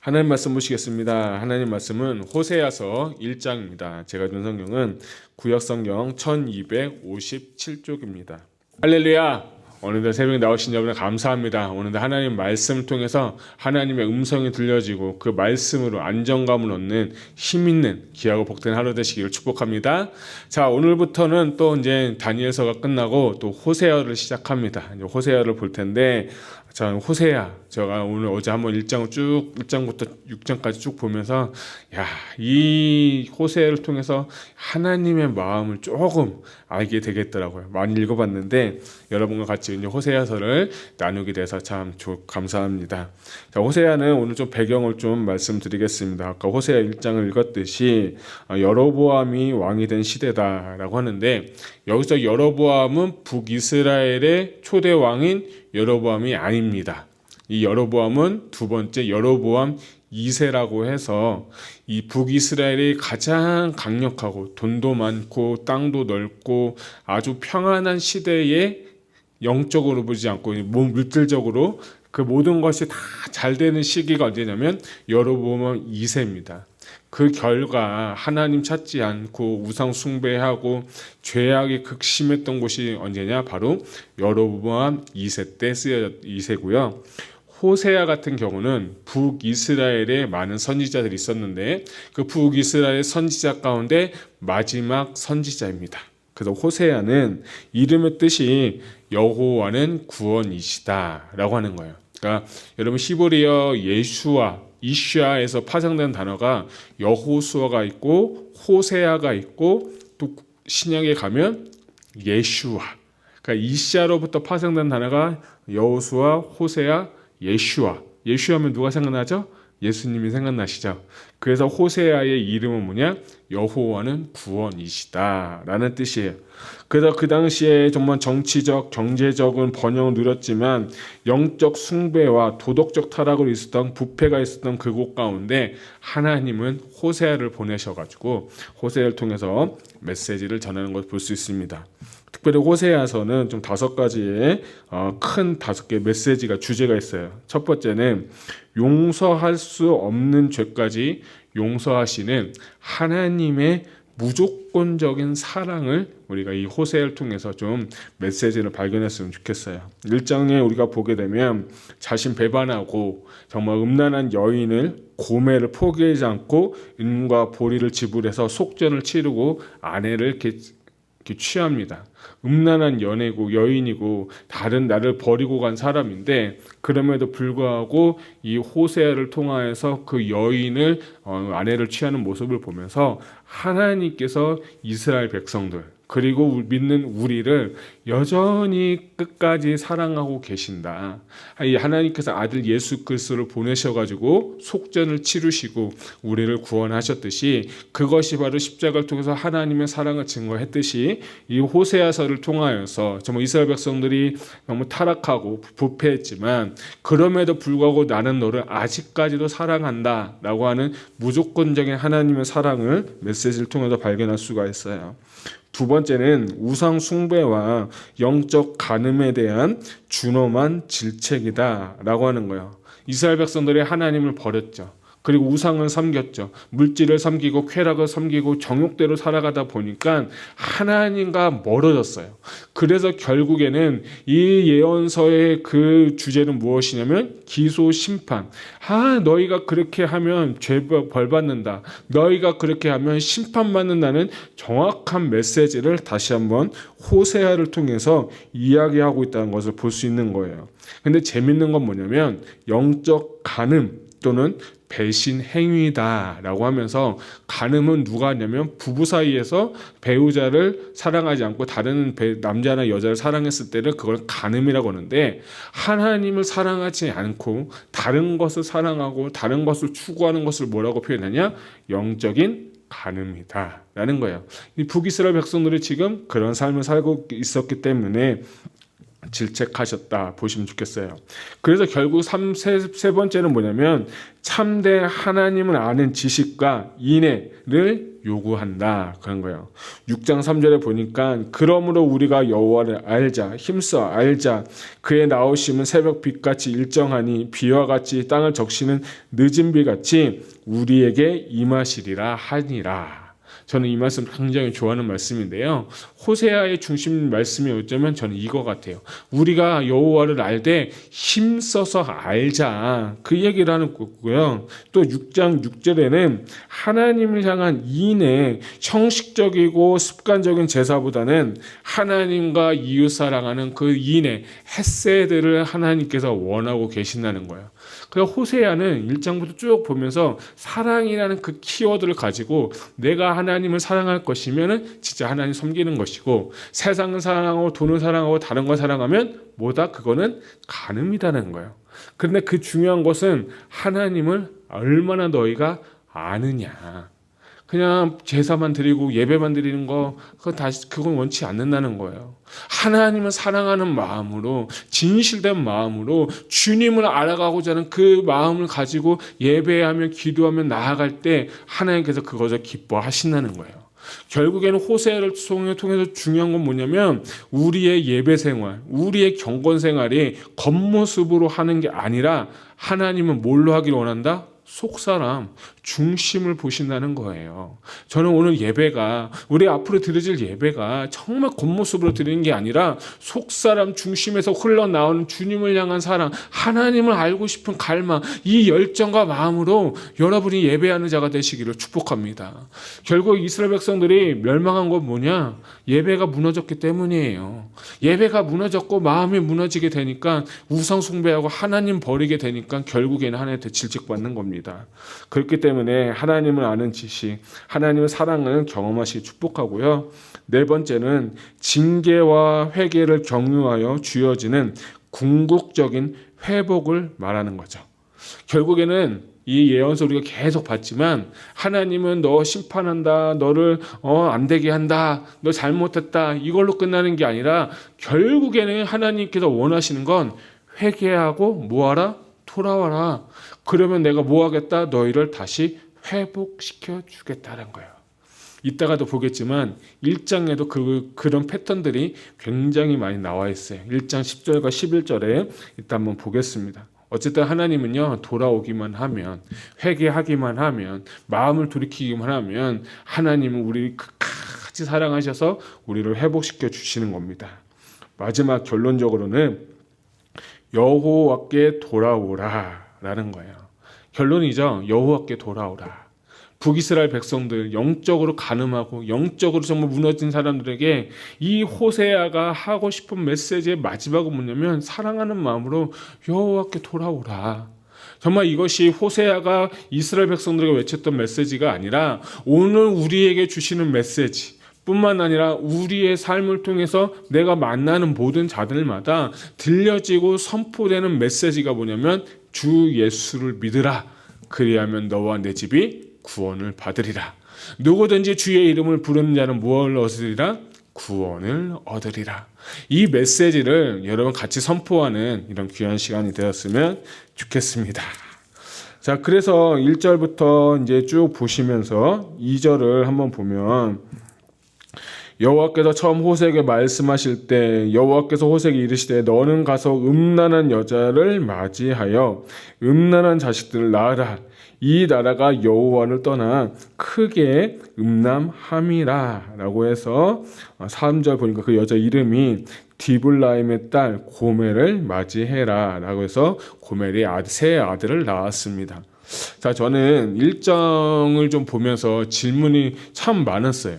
하나님 말씀 보시겠습니다. 하나님 말씀은 호세아서 1장입니다. 제가 준 성경은 구약성경 1257쪽입니다. 할렐루야! 오늘도 새벽에 나오신 여러분 감사합니다. 오늘도 하나님 말씀을 통해서 하나님의 음성이 들려지고 그 말씀으로 안정감을 얻는 힘 있는 귀하고 복된 하루 되시기를 축복합니다. 자, 오늘부터는 또 이제 다니엘서가 끝나고 또 호세아를 시작합니다. 이제 호세아를 볼 텐데, 자, 호세아, 제가 오늘 어제 한번 1장부터 6장까지 쭉 보면서, 야, 이 호세아를 통해서 하나님의 마음을 조금 알게 되겠더라고요. 많이 읽어봤는데, 여러분과 같이 이제 호세아서를 나누게 돼서 참 감사합니다. 자, 호세아는 오늘 좀 배경을 좀 말씀드리겠습니다. 아까 호세아 1장을 읽었듯이, 여로보암이 왕이 된 시대다라고 하는데, 여기서 여로보암은 북이스라엘의 초대 왕인 여로보암이 아닙니다. 이 여로보암은 두 번째 여로보암 2세라고 해서 이 북이스라엘이 가장 강력하고 돈도 많고 땅도 넓고 아주 평안한 시대에 영적으로 보지 않고 물질적으로 그 모든 것이 다 잘 되는 시기가 언제냐면 여로보암 2세입니다. 그 결과 하나님 찾지 않고 우상 숭배하고 죄악이 극심했던 곳이 언제냐? 바로 여로보암 2세 때 2세고요. 호세아 같은 경우는 북이스라엘에 많은 선지자들이 있었는데 그 북이스라엘 선지자 가운데 마지막 선지자입니다. 그래서 호세아는 이름의 뜻이 여호와는 구원이시다 라고 하는 거예요. 그러니까 여러분 히브리어 이슈아에서 파생된 단어가 여호수아가 있고 호세아가 있고 또 신약에 가면 예슈아, 그러니까 이시아로부터 파생된 단어가 여호수아, 호세아, 예슈아면 누가 생각나죠? 예수님이 생각나시죠? 그래서 호세아의 이름은 뭐냐? 여호와는 구원이시다 라는 뜻이에요. 그래서 그 당시에 정말 정치적, 경제적인 번영을 누렸지만 영적 숭배와 도덕적 타락으로 있었던 부패가 있었던 그곳 가운데 하나님은 호세아를 보내셔가지고 호세아를 통해서 메시지를 전하는 것을 볼 수 있습니다. 특별히 호세아서는 좀 5가지의 큰 5개의 메시지가 주제가 있어요. 첫 번째는 용서할 수 없는 죄까지 용서하시는 하나님의 무조건적인 사랑을 우리가 이 호세아를 통해서 좀 메시지를 발견했으면 좋겠어요. 1장에 우리가 보게 되면 자신 배반하고 정말 음란한 여인을 고매를 포기하지 않고 은과 보리를 지불해서 속전을 치르고 아내를 이렇게 취합니다. 음란한 연애고 여인이고 다른 나를 버리고 간 사람인데 그럼에도 불구하고 이 호세아를 통하여서 그 여인을 아내를 취하는 모습을 보면서 하나님께서 이스라엘 백성들 그리고 믿는 우리를 여전히 끝까지 사랑하고 계신다. 하나님께서 아들 예수 그리스도를 보내셔가지고 속전을 치르시고 우리를 구원하셨듯이 그것이 바로 십자가를 통해서 하나님의 사랑을 증거했듯이 이 호세아서를 통하여서 정말 이스라엘 백성들이 너무 타락하고 부패했지만 그럼에도 불구하고 나는 너를 아직까지도 사랑한다 라고 하는 무조건적인 하나님의 사랑을 메시지를 통해서 발견할 수가 있어요. 두 번째는 우상 숭배와 영적 간음에 대한 준엄한 질책이다 라고 하는 거예요. 이스라엘 백성들이 하나님을 버렸죠. 그리고 우상을 섬겼죠. 물질을 섬기고 쾌락을 섬기고 정욕대로 살아가다 보니까 하나님과 멀어졌어요. 그래서 결국에는 이 예언서의 그 주제는 무엇이냐면 기소 심판. 너희가 그렇게 하면 죄 벌 받는다. 너희가 그렇게 하면 심판받는다는 정확한 메시지를 다시 한번 호세아를 통해서 이야기하고 있다는 것을 볼 수 있는 거예요. 근데 재밌는 건 뭐냐면 영적 간음 또는 배신 행위다라고 하면서 간음은 누가 하냐면 부부 사이에서 배우자를 사랑하지 않고 다른 남자나 여자를 사랑했을 때는 그걸 간음이라고 하는데 하나님을 사랑하지 않고 다른 것을 사랑하고 다른 것을 추구하는 것을 뭐라고 표현하냐? 영적인 간음이다 라는 거예요. 이 북이스라엘 백성들이 지금 그런 삶을 살고 있었기 때문에 질책하셨다 보시면 좋겠어요. 그래서 결국 세 번째는 뭐냐면 참된 하나님을 아는 지식과 인애를 요구한다 그런 거예요. 6장 3절에 보니까 그러므로 우리가 여호와를 알자 힘써 알자 그의 나오심은 새벽 빛같이 일정하니 비와 같이 땅을 적시는 늦은 비같이 우리에게 임하시리라 하니라. 저는 이 말씀 굉장히 좋아하는 말씀인데요. 호세아의 중심 말씀이 어쩌면 저는 이거 같아요. 우리가 여호와를 알되 힘써서 알자 그 얘기를 하는 거고요. 또 6장 6절에는 하나님을 향한 인애, 형식적이고 습관적인 제사보다는 하나님과 이웃 사랑하는 그 인애, 헤세드를 하나님께서 원하고 계신다는 거예요. 그래서 호세아는 1장부터 쭉 보면서 사랑이라는 그 키워드를 가지고 내가 하나님을 사랑할 것이면 진짜 하나님 섬기는 것이고 세상을 사랑하고 돈을 사랑하고 다른 걸 사랑하면 뭐다? 그거는 간음이라는 거예요. 그런데 그 중요한 것은 하나님을 얼마나 너희가 아느냐. 그냥 제사만 드리고 예배만 드리는 거 그건 원치 않는다는 거예요. 하나님을 사랑하는 마음으로 진실된 마음으로 주님을 알아가고자 하는 그 마음을 가지고 예배하며 기도하며 나아갈 때 하나님께서 그것을 기뻐하신다는 거예요. 결국에는 호세아를 통해서 중요한 건 뭐냐면 우리의 예배 생활, 우리의 경건 생활이 겉모습으로 하는 게 아니라 하나님은 뭘로 하기를 원한다? 속사람, 중심을 보신다는 거예요. 저는 오늘 예배가 우리 앞으로 드려질 예배가 정말 겉모습으로 드리는 게 아니라 속사람 중심에서 흘러나오는 주님을 향한 사랑, 하나님을 알고 싶은 갈망, 이 열정과 마음으로 여러분이 예배하는 자가 되시기를 축복합니다. 결국 이스라엘 백성들이 멸망한 건 뭐냐? 예배가 무너졌기 때문이에요. 예배가 무너졌고 마음이 무너지게 되니까 우상 숭배하고 하나님 버리게 되니까 결국에는 하나님한테 질책받는 겁니다. 그렇기 때문에 하나님을 아는 지식, 하나님의 사랑을 경험하시기 축복하고요. 네 번째는 징계와 회개를 경유하여 주어지는 궁극적인 회복을 말하는 거죠. 결국에는 이 예언서 우리가 계속 봤지만 하나님은 너 심판한다, 너를 안 되게 한다, 너 잘못했다 이걸로 끝나는 게 아니라 결국에는 하나님께서 원하시는 건 회개하고 뭐하라? 돌아와라. 그러면 내가 뭐 하겠다? 너희를 다시 회복시켜 주겠다는 거예요. 이따가도 보겠지만 1장에도 그런 패턴들이 굉장히 많이 나와 있어요. 1장 10절과 11절에 이따 한번 보겠습니다. 어쨌든 하나님은요, 돌아오기만 하면, 회개하기만 하면, 마음을 돌이키기만 하면 하나님은 우리를 끝까지 사랑하셔서 우리를 회복시켜 주시는 겁니다. 마지막 결론적으로는 여호와께 돌아오라 라는 거예요. 결론이죠. 여호와께 돌아오라. 북이스라엘 백성들 영적으로 간음하고 영적으로 정말 무너진 사람들에게 이 호세아가 하고 싶은 메시지의 마지막은 뭐냐면 사랑하는 마음으로 여호와께 돌아오라. 정말 이것이 호세아가 이스라엘 백성들에게 외쳤던 메시지가 아니라 오늘 우리에게 주시는 메시지 뿐만 아니라 우리의 삶을 통해서 내가 만나는 모든 자들마다 들려지고 선포되는 메시지가 뭐냐면 주 예수를 믿으라. 그리하면 너와 내 집이 구원을 받으리라. 누구든지 주의 이름을 부르는 자는 무엇을 얻으리라? 구원을 얻으리라. 이 메시지를 여러분 같이 선포하는 이런 귀한 시간이 되었으면 좋겠습니다. 자, 그래서 1절부터 이제 쭉 보시면서 2절을 한번 보면 여호와께서 처음 호세에게 말씀하실 때 여호와께서 호세에게 이르시되 너는 가서 음란한 여자를 맞이하여 음란한 자식들을 낳으라. 이 나라가 여호와를 떠나 크게 음란함이라 라고 해서 3절 보니까 그 여자 이름이 디블라임의 딸 고멜을 맞이해라 라고 해서 고멜이 세 아들을 낳았습니다. 자, 저는 1장을 좀 보면서 질문이 참 많았어요.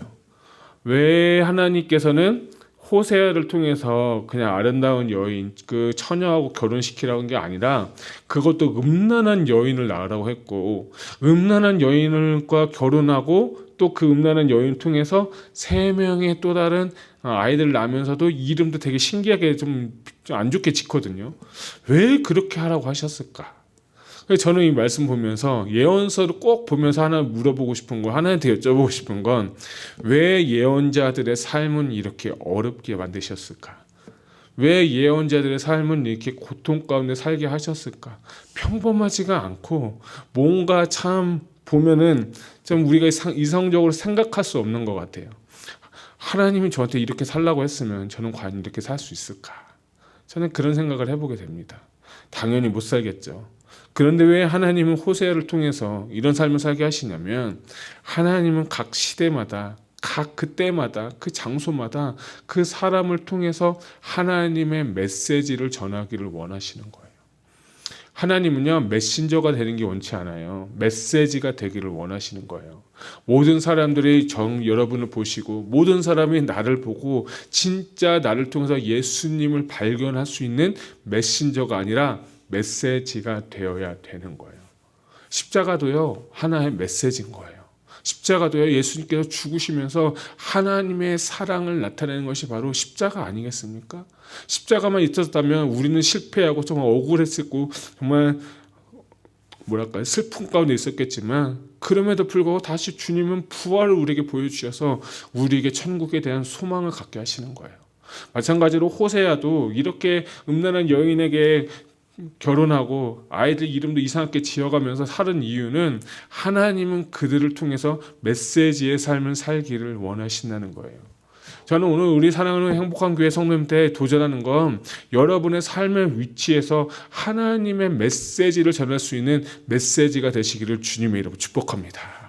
왜 하나님께서는 호세아를 통해서 그냥 아름다운 여인, 그 처녀하고 결혼시키라는 게 아니라 그것도 음란한 여인을 낳으라고 했고 음란한 여인과 결혼하고 또 그 음란한 여인을 통해서 3명의 또 다른 아이들을 낳으면서도 이름도 되게 신기하게 좀 안 좋게 짓거든요. 왜 그렇게 하라고 하셨을까? 저는 이 말씀 보면서 예언서를 꼭 보면서 하나 물어보고 싶은 거, 하나한테 여쭤보고 싶은 건 왜 예언자들의 삶은 이렇게 어렵게 만드셨을까? 왜 예언자들의 삶은 이렇게 고통 가운데 살게 하셨을까? 평범하지가 않고 뭔가 참 보면은 좀 우리가 이성적으로 생각할 수 없는 것 같아요. 하나님이 저한테 이렇게 살라고 했으면 저는 과연 이렇게 살 수 있을까? 저는 그런 생각을 해보게 됩니다. 당연히 못 살겠죠. 그런데 왜 하나님은 호세아를 통해서 이런 삶을 살게 하시냐면, 하나님은 각 시대마다, 각 그때마다, 그 장소마다 그 사람을 통해서 하나님의 메시지를 전하기를 원하시는 거예요. 하나님은요, 메신저가 되는 게 원치 않아요. 메시지가 되기를 원하시는 거예요. 모든 사람들이 여러분을 보시고, 모든 사람이 나를 보고 진짜 나를 통해서 예수님을 발견할 수 있는 메신저가 아니라 메시지가 되어야 되는 거예요. 십자가도요, 하나의 메시지인 거예요. 십자가도요, 예수님께서 죽으시면서 하나님의 사랑을 나타내는 것이 바로 십자가 아니겠습니까? 십자가만 있었다면 우리는 실패하고 정말 억울했었고 정말 뭐랄까요, 슬픔 가운데 있었겠지만, 그럼에도 불구하고 다시 주님은 부활을 우리에게 보여주셔서 우리에게 천국에 대한 소망을 갖게 하시는 거예요. 마찬가지로 호세아도 이렇게 음란한 여인에게 결혼하고 아이들 이름도 이상하게 지어가면서 사는 이유는, 하나님은 그들을 통해서 메시지의 삶을 살기를 원하신다는 거예요. 저는 오늘 우리 사랑하는 행복한 교회 성도님들 도전하는 건, 여러분의 삶의 위치에서 하나님의 메시지를 전할 수 있는 메시지가 되시기를 주님의 이름으로 축복합니다.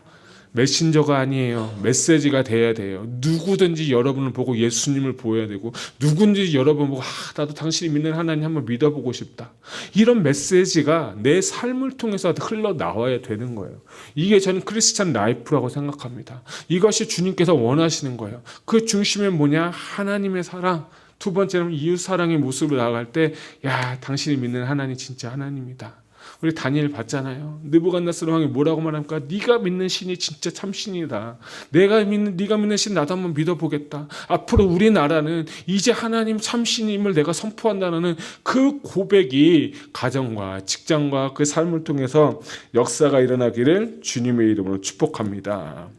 메신저가 아니에요. 메시지가 돼야 돼요. 누구든지 여러분을 보고 예수님을 보여야 되고, 누군지 여러분 보고 나도 당신이 믿는 하나님 한번 믿어보고 싶다. 이런 메시지가 내 삶을 통해서 흘러나와야 되는 거예요. 이게 저는 크리스찬 라이프라고 생각합니다. 이것이 주님께서 원하시는 거예요. 그 중심에 뭐냐? 하나님의 사랑. 두 번째는 이웃 사랑의 모습으로 나아갈 때, 야, 당신이 믿는 하나님 진짜 하나님이다. 우리 다니엘 봤잖아요. 느부갓네살 왕이 뭐라고 말합니까? 네가 믿는 신이 진짜 참신이다. 네가 믿는 신 나도 한번 믿어보겠다. 앞으로 우리나라는 이제 하나님 참신임을 내가 선포한다는 그 고백이 가정과 직장과 그 삶을 통해서 역사가 일어나기를 주님의 이름으로 축복합니다.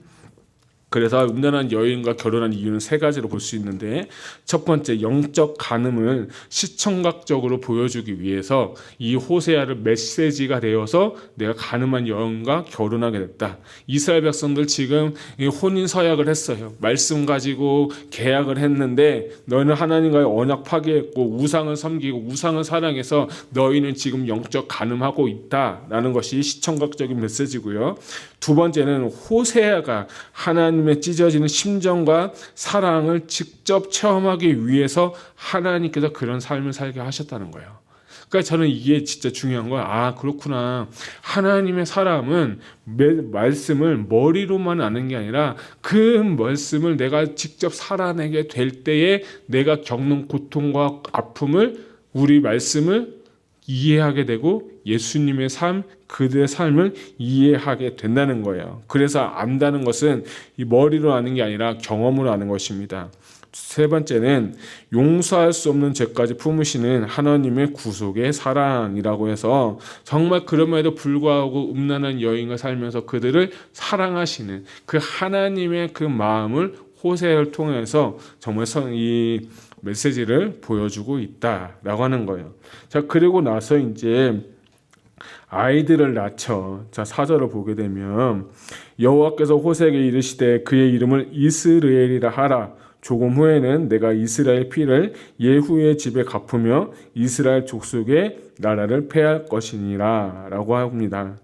그래서 음란한 여인과 결혼한 이유는 세 가지로 볼 수 있는데, 첫 번째, 영적 간음을 시청각적으로 보여주기 위해서 이 호세아를 메시지가 되어서 내가 간음한 여인과 결혼하게 됐다. 이스라엘 백성들 지금 혼인 서약을 했어요. 말씀 가지고 계약을 했는데, 너희는 하나님과의 언약 파괴했고 우상을 섬기고 우상을 사랑해서 너희는 지금 영적 간음하고 있다라는 것이 시청각적인 메시지고요. 두 번째는 호세아가 하나님의 찢어지는 심정과 사랑을 직접 체험하기 위해서 하나님께서 그런 삶을 살게 하셨다는 거예요. 그러니까 저는 이게 진짜 중요한 거야. 아, 그렇구나. 하나님의 사람은 말씀을 머리로만 아는 게 아니라 그 말씀을 내가 직접 살아내게 될 때에 내가 겪는 고통과 아픔을, 우리 말씀을 이해하게 되고 예수님의 삶, 그들의 삶을 이해하게 된다는 거예요. 그래서 안다는 것은 이 머리로 아는 게 아니라 경험으로 아는 것입니다. 세 번째는 용서할 수 없는 죄까지 품으시는 하나님의 구속의 사랑이라고 해서, 정말 그럼에도 불구하고 음란한 여인과 살면서 그들을 사랑하시는 그 하나님의 그 마음을 호세아를 통해서 정말 이 메시지를 보여주고 있다라고 하는 거예요. 자, 그리고 나서 이제 아이들을 낳죠. 자, 4절을 보게 되면, 여호와께서 호세에게 이르시되 그의 이름을 이스라엘이라 하라. 조금 후에는 내가 이스라엘 피를 예후의 집에 갚으며 이스라엘 족속의 나라를 패할 것이니라 라고 합니다.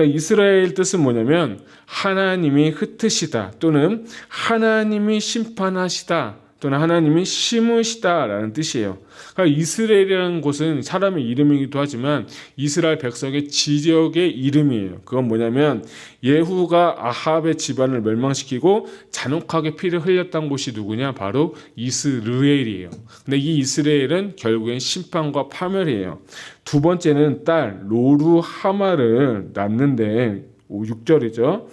이스라엘 뜻은 뭐냐면 하나님이 흩으시다, 또는 하나님이 심판하시다, 또는 하나님이 심으시다라는 뜻이에요. 그러니까 이스라엘이라는 곳은 사람의 이름이기도 하지만 이스라엘 백성의 지역의 이름이에요. 그건 뭐냐면 예후가 아합의 집안을 멸망시키고 잔혹하게 피를 흘렸던 곳이 누구냐? 바로 이스라엘이에요. 근데 이 이스라엘은 결국엔 심판과 파멸이에요. 두 번째는 딸 로루하마를 낳는데 6절이죠.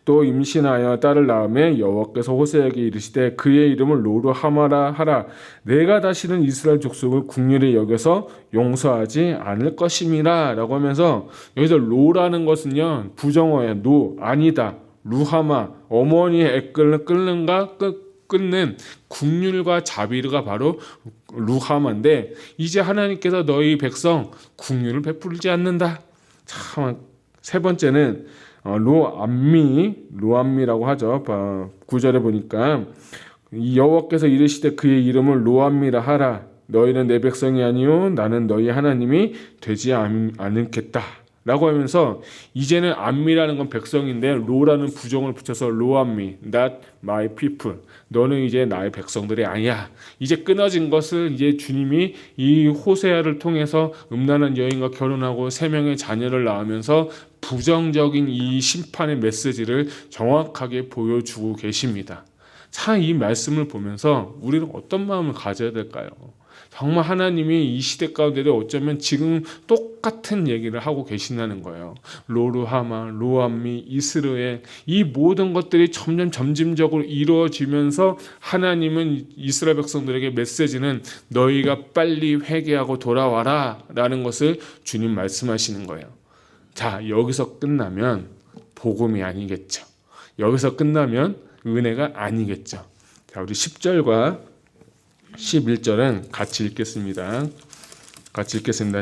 또 임신하여 딸을 낳음에 여호와께서 호세에게 이르시되 그의 이름을 로루하마라 하라. 내가 다시는 이스라엘 족속을 국률에 여겨서 용서하지 않을 것임이라 라고 하면서, 여기서 로라는 것은요 부정어예요. 노, 아니다. 루하마, 어머니의 애끓는 끓는가 끊는 국률과 자비가 바로 루하마인데, 이제 하나님께서 너희 백성 국률을 베풀지 않는다. 참, 세 번째는 로암미라고 하죠. 9절에 보니까 여호와께서 이르시되 그의 이름을 로암미라 하라. 너희는 내 백성이 아니요 나는 너희 하나님이 되지 않겠다 라고 하면서, 이제는 암미라는 건 백성인데 로라는 부정을 붙여서 로암미, not my people, 너는 이제 나의 백성들이 아니야. 이제 끊어진 것을 이제 주님이 이 호세아를 통해서 음란한 여인과 결혼하고 3명의 자녀를 낳으면서 부정적인 이 심판의 메시지를 정확하게 보여주고 계십니다. 참, 이 말씀을 보면서 우리는 어떤 마음을 가져야 될까요? 정말 하나님이 이 시대 가운데도 어쩌면 지금 똑같은 얘기를 하고 계신다는 거예요. 로루하마, 로암미, 이스라엘, 이 모든 것들이 점진적으로 이루어지면서 하나님은 이스라엘 백성들에게 메시지는 너희가 빨리 회개하고 돌아와라 라는 것을 주님 말씀하시는 거예요. 자, 여기서 끝나면 복음이 아니겠죠. 여기서 끝나면 은혜가 아니겠죠. 자, 우리 10절과 11절은 같이 읽겠습니다.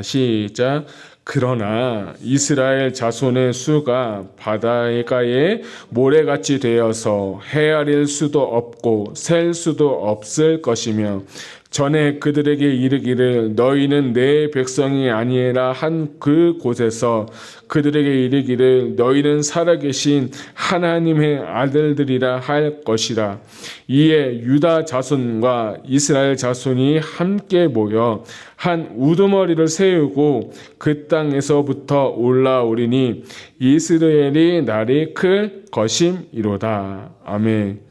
시작. 그러나 이스라엘 자손의 수가 바닷가에 모래같이 되어서 헤아릴 수도 없고 셀 수도 없을 것이며, 전에 그들에게 이르기를 너희는 내 백성이 아니라 한 그 곳에서 그들에게 이르기를 너희는 살아계신 하나님의 아들들이라 할 것이라. 이에 유다 자손과 이스라엘 자손이 함께 모여 한 우두머리를 세우고 그 땅에서부터 올라오리니 이스라엘이 날이 클 것임이로다. 아멘.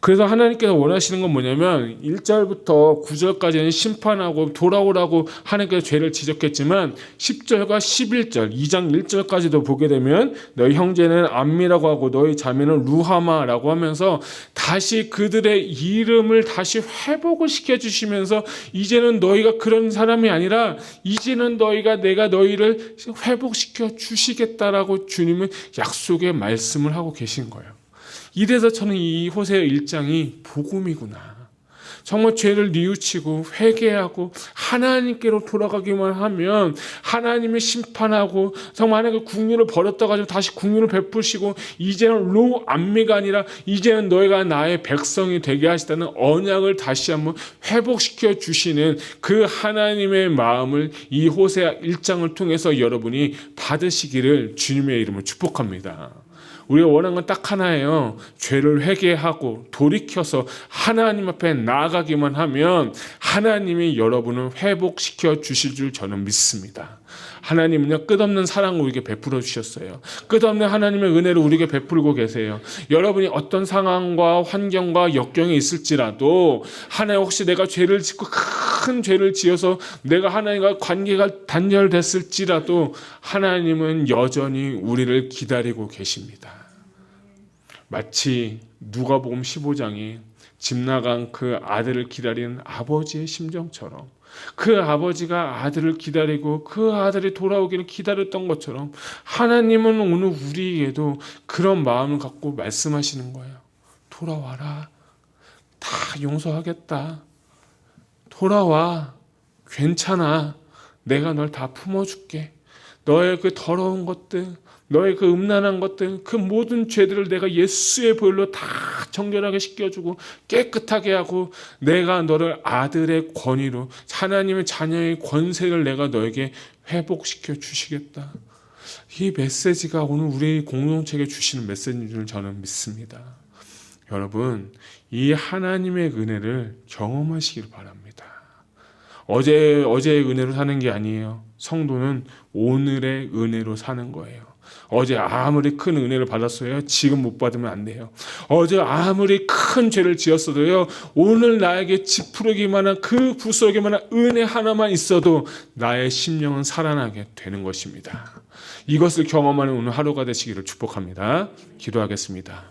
그래서 하나님께서 원하시는 건 뭐냐면 1절부터 9절까지는 심판하고 돌아오라고 하나님께서 죄를 지적했지만 10절과 11절 2장 1절까지도 보게 되면 너희 형제는 암미라고 하고 너희 자매는 루하마라고 하면서 다시 그들의 이름을 다시 회복을 시켜주시면서, 이제는 너희가 그런 사람이 아니라 이제는 내가 너희를 회복시켜 주시겠다라고 주님은 약속의 말씀을 하고 계신 거예요. 이래서 저는 이 호세아 1장이 복음이구나. 정말 죄를 뉘우치고 회개하고 하나님께로 돌아가기만 하면 하나님이 심판하고, 정말 하나님의 국률을 버렸다 가지고 다시 국률을 베푸시고, 이제는 로암미가 아니라 이제는 너희가 나의 백성이 되게 하시다는 언약을 다시 한번 회복시켜 주시는 그 하나님의 마음을 이 호세아 1장을 통해서 여러분이 받으시기를 주님의 이름으로 축복합니다. 우리가 원하는 건 딱 하나예요. 죄를 회개하고 돌이켜서 하나님 앞에 나아가기만 하면 하나님이 여러분을 회복시켜 주실 줄 저는 믿습니다. 하나님은요, 끝없는 사랑을 우리에게 베풀어 주셨어요. 끝없는 하나님의 은혜를 우리에게 베풀고 계세요. 여러분이 어떤 상황과 환경과 역경에 있을지라도, 하나님 혹시 내가 죄를 짓고 큰 죄를 지어서 내가 하나님과 관계가 단절됐을지라도 하나님은 여전히 우리를 기다리고 계십니다. 마치 누가복음 15장에 집 나간 그 아들을 기다리는 아버지의 심정처럼, 그 아버지가 아들을 기다리고 그 아들이 돌아오기를 기다렸던 것처럼 하나님은 오늘 우리에게도 그런 마음을 갖고 말씀하시는 거예요. 돌아와라. 다 용서하겠다. 돌아와. 괜찮아. 내가 널 다 품어줄게. 너의 그 더러운 것들, 너의 그 음란한 것들, 그 모든 죄들을 내가 예수의 보혈로 다 정결하게 씻겨주고 깨끗하게 하고, 내가 너를 아들의 권위로 하나님의 자녀의 권세를 내가 너에게 회복시켜 주시겠다. 이 메시지가 오늘 우리 공동체에게 주시는 메시지인 줄 저는 믿습니다. 여러분, 이 하나님의 은혜를 경험하시길 바랍니다. 어제의 은혜로 사는 게 아니에요. 성도는 오늘의 은혜로 사는 거예요. 어제 아무리 큰 은혜를 받았어요, 지금 못 받으면 안 돼요. 어제 아무리 큰 죄를 지었어도요, 오늘 나에게 지푸르기만 한 그 구석에만 한 은혜 하나만 있어도 나의 심령은 살아나게 되는 것입니다. 이것을 경험하는 오늘 하루가 되시기를 축복합니다. 기도하겠습니다.